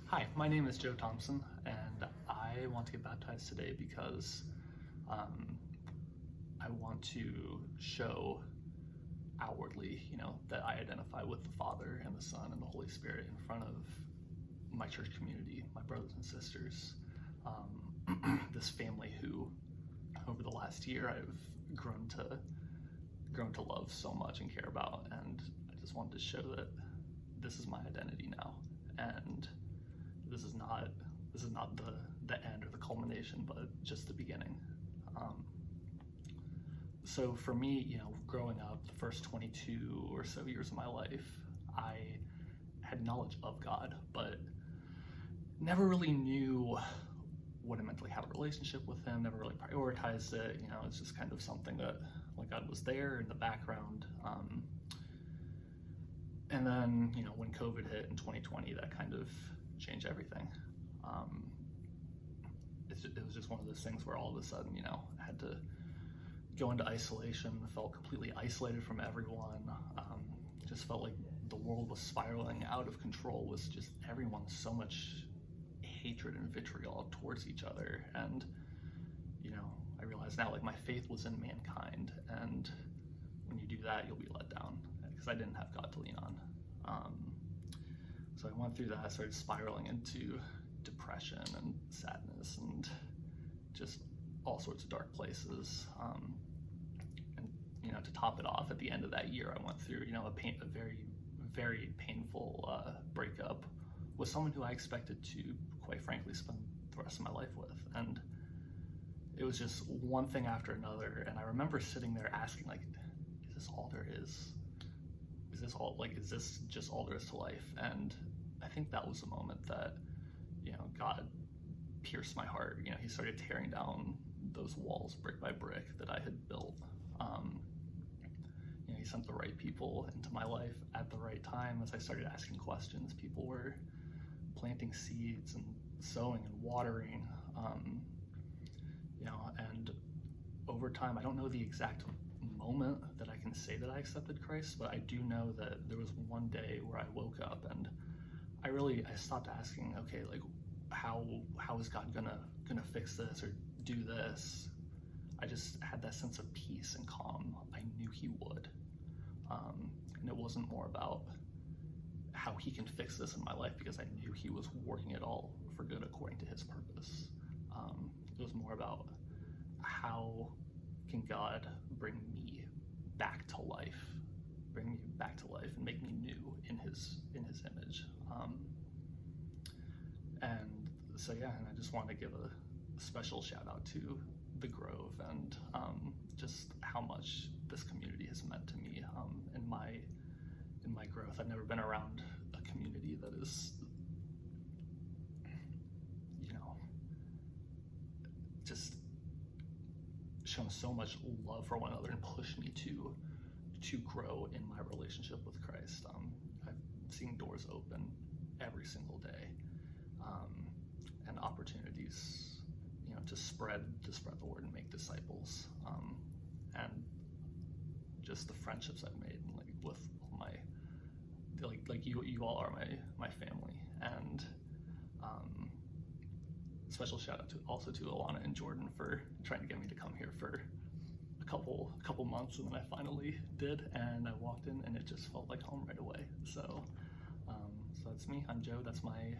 Hi, my name is Joe Thompson, and I want to get baptized today because um, I want to show outwardly, that I identify with the Father and the Son and the Holy Spirit in front of my church community, my brothers and sisters, this family who, over the last year, I've grown to love so much and care about, and I just wanted to show that this is my identity now, and this is not the end or the culmination, but just the beginning. So for me, growing up, the first 22 or so years of my life, I had knowledge of God, but never really knew what it meant to have a relationship with Him. Never really prioritized it. It's just kind of something that, like, God was there in the background. And then, when COVID hit in 2020, that kind of changed everything. It was just one of those things where all of a sudden, I had to go into isolation. I felt completely isolated from everyone. Just felt like the world was spiraling out of control. Was just everyone so much hatred and vitriol towards each other. And I realize now, like, my faith was in mankind, and when you do that, you'll be let down, because I didn't have God to lean on. So I went through that. I started spiraling into depression and sadness and just all sorts of dark places. And to top it off, at the end of that year, I went through a very, very painful breakup with someone who I expected to, quite frankly, spend the rest of my life with. And it was just one thing after another. And I remember sitting there asking, like, is this all there is? Is this just all there is to life? And I think that was the moment that, God pierced my heart. He started tearing down those walls brick by brick that I had built. He sent the right people into my life at the right time. As I started asking questions, people were planting seeds and sowing and watering, and over time, I don't know the exact moment that I can say that I accepted Christ, but I do know that there was one day where I woke up and I stopped asking, okay, like, how is God gonna fix this or do this? I just had that sense of peace and calm. I knew He would, and it wasn't more about how He can fix this in my life, because I knew He was working it all for good according to His purpose. It was more about how can God bring me back to life, and make me new in His image. And so, yeah, and I just want to give a special shout out to the Grove and just how much this community has meant to me in my growth. I've never been around a community that is, just shown so much love for one another and pushed me to grow in my relationship with Christ. I've seen doors open every single day, and opportunities, to spread the word and make disciples, and just the friendships I've made, like, with all my, like you all are my family. And special shout out also to Alana and Jordan for trying to get me to come here for a couple months, and then I finally did, and I walked in and it just felt like home right away. So that's me. I'm Joe. That's my